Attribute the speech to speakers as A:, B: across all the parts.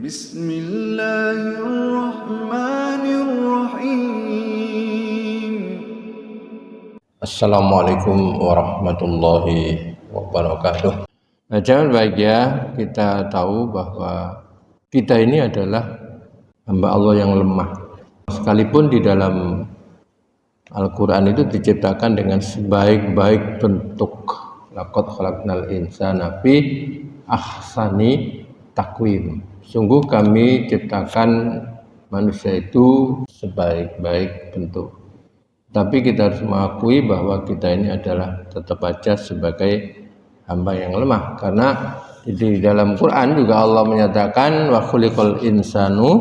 A: Bismillahirrahmanirrahim.
B: Assalamualaikum warahmatullahi wabarakatuh. Nah, jangan bahagia kita tahu bahwa kita ini adalah hamba Allah yang lemah. Sekalipun di dalam Al-Quran itu diciptakan dengan sebaik-baik bentuk. Laqad khalaqnal insana fi ahsani taqwim. Sungguh kami ciptakan manusia itu sebaik-baik bentuk. Tapi kita harus mengakui bahwa kita ini adalah tetap saja sebagai hamba yang lemah, karena di dalam Quran juga Allah menyatakan wa khuliqal insanu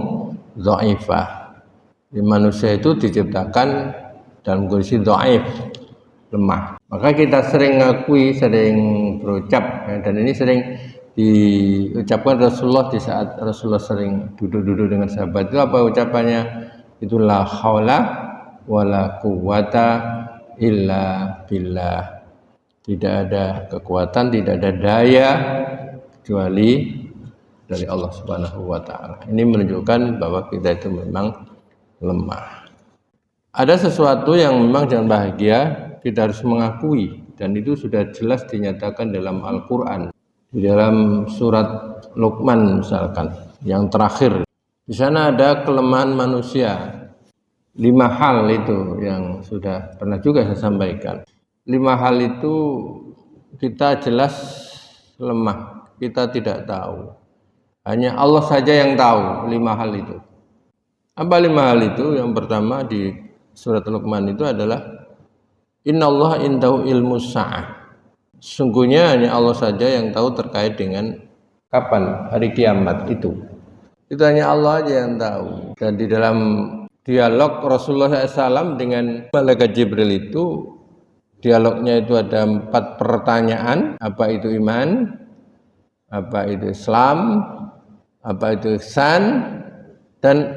B: dhaifa. Manusia itu diciptakan dalam kondisi dhaif, lemah. Maka kita sering mengakui, sering berucap, dan ini sering diucapkan Rasulullah di saat Rasulullah sering duduk-duduk dengan sahabat. Itu apa ucapannya? Itu la haula wala quwwata illa billah. Tidak ada kekuatan, tidak ada daya kecuali dari Allah Subhanahu wa taala. Ini menunjukkan bahwa kita itu memang lemah. Ada sesuatu yang memang jangan bahagia, kita harus mengakui, dan itu sudah jelas dinyatakan dalam Al-Qur'an. Di dalam surat Luqman misalkan, yang terakhir. Di sana ada kelemahan manusia. 5 hal itu yang sudah pernah juga saya sampaikan. 5 hal itu kita jelas lemah, kita tidak tahu. Hanya Allah saja yang tahu 5 hal itu. Apa 5 hal itu? Yang pertama di surat Luqman itu adalah innallaha indahu ilmus sa'ah. Sungguhnya hanya Allah saja yang tahu terkait dengan kapan hari kiamat itu. Itu hanya Allah aja yang tahu. Dan di dalam dialog Rasulullah SAW dengan Malaikat Jibril itu, dialognya itu ada 4 pertanyaan. Apa itu iman? Apa itu Islam? Apa itu ihsan? Dan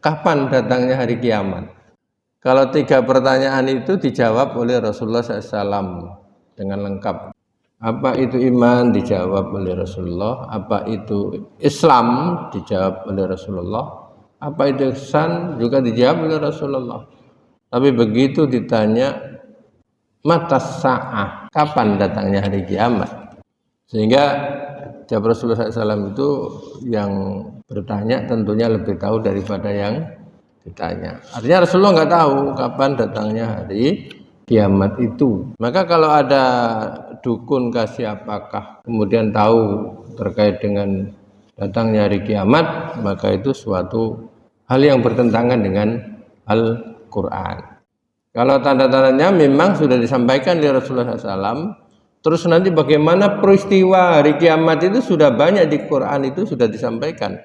B: kapan datangnya hari kiamat? Kalau 3 pertanyaan itu dijawab oleh Rasulullah SAW dengan lengkap. Apa itu iman? Dijawab oleh Rasulullah. Apa itu Islam? Dijawab oleh Rasulullah. Apa itu ihsan? Juga dijawab oleh Rasulullah. Tapi begitu ditanya mata sa'ah, kapan datangnya hari kiamat? Sehingga jawab Rasulullah SAW itu yang bertanya tentunya lebih tahu daripada yang ditanya. Artinya Rasulullah nggak tahu kapan datangnya hari kiamat itu. Maka kalau ada dukun kasih apakah kemudian tahu terkait dengan datangnya hari kiamat, maka itu suatu hal yang bertentangan dengan Al-Quran. Kalau tanda-tandanya memang sudah disampaikan oleh Rasulullah SAW, terus nanti bagaimana peristiwa hari kiamat itu sudah banyak di Quran, itu sudah disampaikan.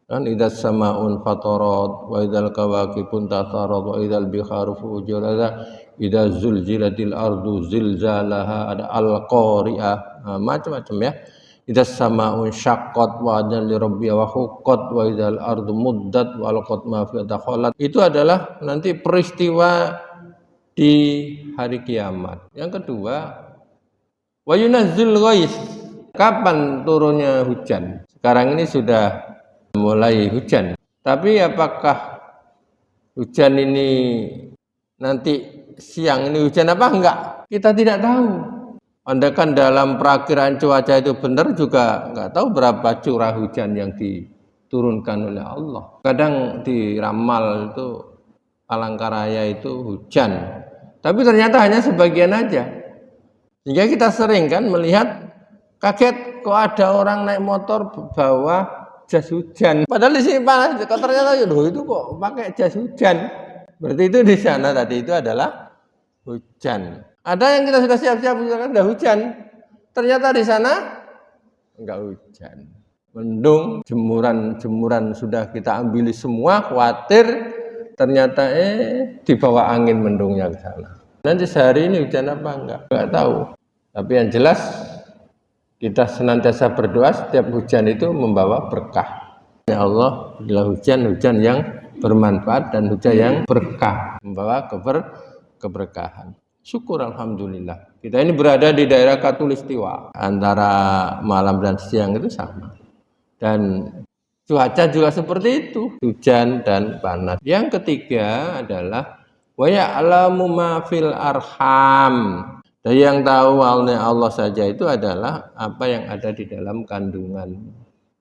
B: Kan idzas samaun fatarat wa idzal kawakibun tatharat wa idzal biharu fujirat idza zulzilatil ardu zilzalaha, ada al-qari'ah, macam-macam ya. Idzas samaun syaqqat wa adna li rabbiha wa huqqat wa idzal ardu muddat wa alqat ma fiha takhallat. Itu adalah nanti peristiwa di hari kiamat. Yang kedua, wa yunazzil ghais. Kapan turunnya hujan? Sekarang ini sudah mulai hujan. Tapi apakah hujan ini nanti siang ini hujan apa enggak? Kita tidak tahu. Andaikan dalam perakiraan cuaca itu benar juga enggak tahu berapa curah hujan yang diturunkan oleh Allah. Kadang diramal itu Palangkaraya itu hujan. Tapi ternyata hanya sebagian aja. Sehingga kita sering kan melihat kaget kok ada orang naik motor bawa jas hujan. Padahal di sini panas, kok ternyata loh itu kok pakai jas hujan. Berarti itu di sana tadi itu adalah hujan. Ada yang kita sudah siap-siap misalkan ada hujan. Ternyata di sana enggak hujan. Mendung, jemuran sudah kita ambil semua, khawatir ternyata dibawa angin mendungnya ke sana. Nanti sehari ini hujan apa enggak tahu. Tapi yang jelas kita senantiasa berdoa setiap hujan itu membawa berkah. Ya Allah, bila hujan yang bermanfaat dan hujan yang berkah, membawa keberkahan. Syukur alhamdulillah. Kita ini berada di daerah Khatulistiwa, antara malam dan siang itu sama. Dan Cuaca juga seperti itu, hujan dan panas. Yang ketiga adalah wa ya'lamu ma fil arham. Dan yang tahu oleh Allah saja itu adalah apa yang ada di dalam kandungan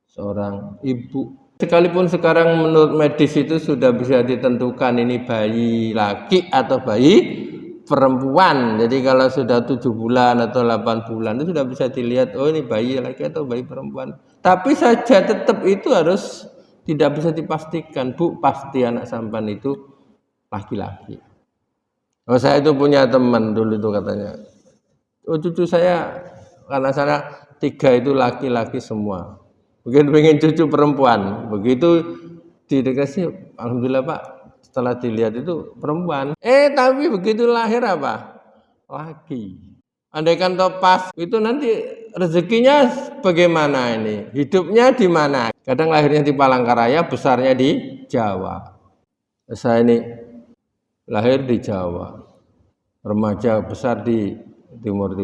B: seorang ibu. Sekalipun sekarang menurut medis itu sudah bisa ditentukan ini bayi laki atau bayi perempuan. Jadi kalau sudah 7 bulan atau 8 bulan itu sudah bisa dilihat, oh ini bayi laki atau bayi perempuan. Tapi saja tetap itu harus tidak bisa dipastikan, Bu, pasti anak sampan itu laki-laki. Oh, saya itu punya teman dulu itu katanya, oh cucu saya karena saya 3 itu laki-laki semua. Begitu pengen cucu perempuan, begitu dikasih, alhamdulillah Pak, setelah dilihat itu perempuan. Tapi begitu lahir apa? Laki. Andaikan topas itu nanti rezekinya bagaimana ini? Hidupnya di mana? Kadang lahirnya di Palangkaraya, besarnya di Jawa. Saya ini lahir di Jawa, remaja besar di Timur,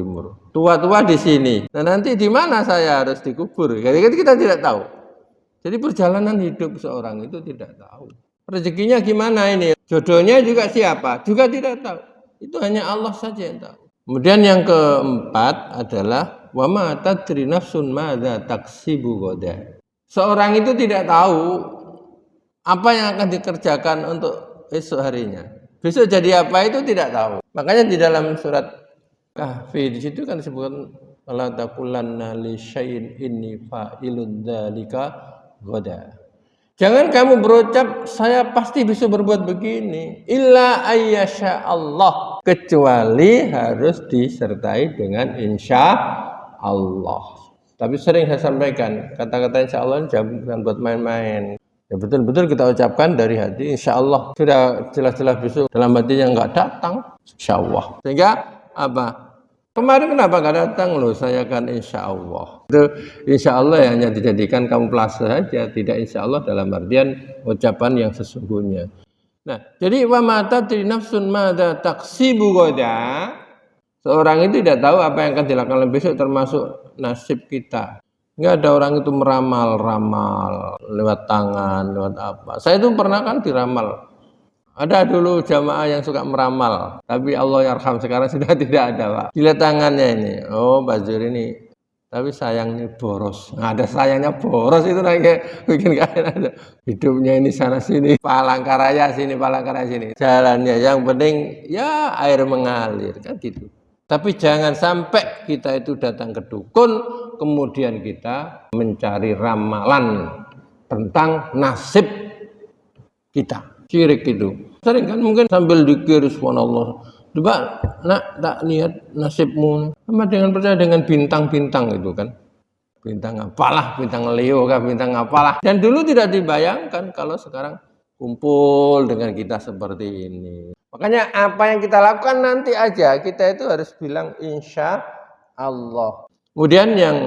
B: tua-tua di sini. Nah nanti di mana saya harus dikubur? Jadi kita tidak tahu. Jadi perjalanan hidup seorang itu tidak tahu. Rezekinya gimana ini? Jodohnya juga siapa? Juga tidak tahu. Itu hanya Allah saja yang tahu. Kemudian yang keempat adalah wa ma tadri nafsun madza taksibu ghadan. Seorang itu tidak tahu apa yang akan dikerjakan untuk esok harinya. Besok jadi apa itu tidak tahu. Makanya di dalam surat Kahfi di situ kan disebutkan wala taqulanna li syai'in inni fa'ilun dzalika ghadan. Jangan kamu berucap saya pasti bisa berbuat begini illa ayyasha Allah, kecuali harus disertai dengan insya Allah. Tapi sering saya sampaikan kata-kata insya Allah jangan buat main-main. Ya betul-betul kita ucapkan dari hati insya Allah. Sudah jelas-jelas besok dalam hatinya enggak datang insya Allah. Sehingga apa? Kemarin kenapa nggak datang loh? Saya kan insya Allah. Itu insya Allah ya hanya dijadikan kamuflase saja, tidak insya Allah dalam artian ucapan yang sesungguhnya. Nah, jadi wa mata tri nafsun madza taksibu ghadan. Seorang itu tidak tahu apa yang akan dilakukan besok, termasuk nasib kita. Enggak ada orang itu meramal-ramal lewat tangan, lewat apa. Saya itu pernah kan diramal. Ada dulu jamaah yang suka meramal, tapi Allah yarham sekarang sudah tidak ada, Pak. Dilihat tangannya ini, oh Pak Zur ini, tapi sayangnya boros. Nah, ada sayangnya boros itu kayak bikin kalian ada. Hidupnya ini sana sini, Palangkaraya sini, Palangkaraya sini. Jalannya yang penting ya air mengalir kan gitu. Tapi jangan sampai kita itu datang ke dukun, kemudian kita mencari ramalan tentang nasib kita. Syirik itu sering kan mungkin sambil dikir subhanallah, coba nak tak lihat nasibmu sama dengan percaya dengan bintang-bintang itu kan, bintang apalah, bintang Leo kah, bintang apalah. Dan dulu tidak dibayangkan kalau sekarang kumpul dengan kita seperti ini. Makanya apa yang kita lakukan nanti aja kita itu harus bilang insya Allah. Kemudian yang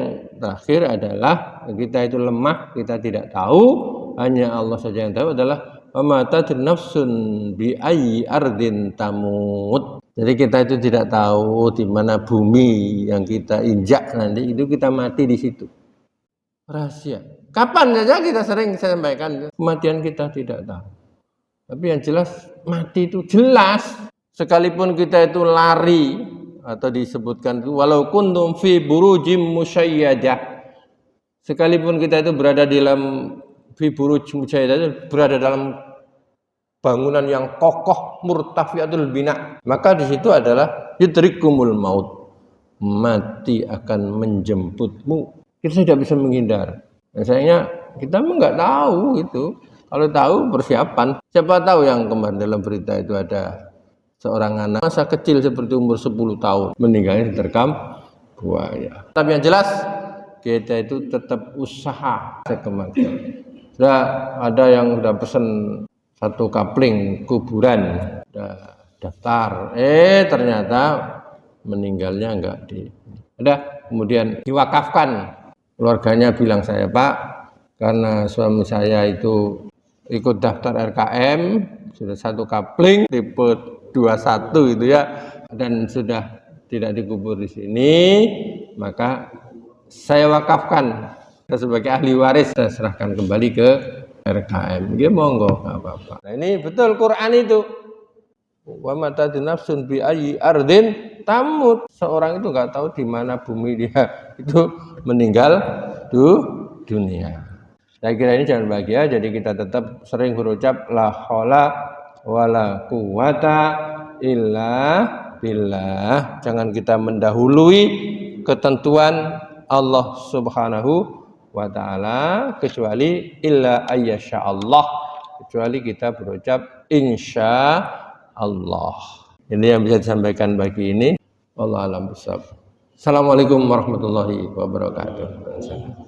B: terakhir adalah kita itu lemah, kita tidak tahu, hanya Allah saja yang tahu adalah wa tadri nafsun bi ayyi ardin tamut. Jadi kita itu tidak tahu di mana bumi yang kita injak nanti itu kita mati di situ. Rahasia. Kapan saja kita sering sampaikan kematian kita tidak tahu. Tapi yang jelas mati itu jelas. Sekalipun kita itu lari atau disebutkan itu walau kuntum fi burujim musyayyadah. Sekalipun kita itu berada di dalam fi buruj musyayyadah, berada dalam bangunan yang kokoh murtafiatul bina, maka di situ adalah yudrikumul maut, mati akan menjemputmu. Kita tidak bisa menghindar. Dan sayangnya kita enggak tahu itu. Kalau tahu persiapan. Siapa tahu yang kemarin dalam berita itu ada seorang anak masa kecil seperti umur 10 tahun meninggalnya diterkam buaya. Tapi yang jelas kita itu tetap usaha kematian. Sudah ada yang sudah pesan 1 kapling kuburan, daftar, ternyata meninggalnya enggak ada, kemudian diwakafkan. Keluarganya bilang saya, Pak, karena suami saya itu ikut daftar RKM, sudah 1 kapling, tipe 21 itu ya, dan sudah tidak dikubur di sini, maka saya wakafkan sebagai ahli waris saya serahkan kembali ke RKM. Dia monggo nggak apa-apa. Nah ini betul Quran itu. Wa mata nafsun bi ayyi ardin tamut. Seorang itu nggak tahu di mana bumi dia itu meninggal dunia. Saya kira ini jangan bahagia, jadi kita tetap sering berucap la haula wala quwata illa billah. Jangan kita mendahului ketentuan Allah Subhanahu wa taala kecuali illa ayyasha Allah. Kecuali kita berucap insya Allah. Ini yang bisa disampaikan pagi ini. Wallahu a'lam bishawab. Assalamualaikum warahmatullahi wabarakatuh.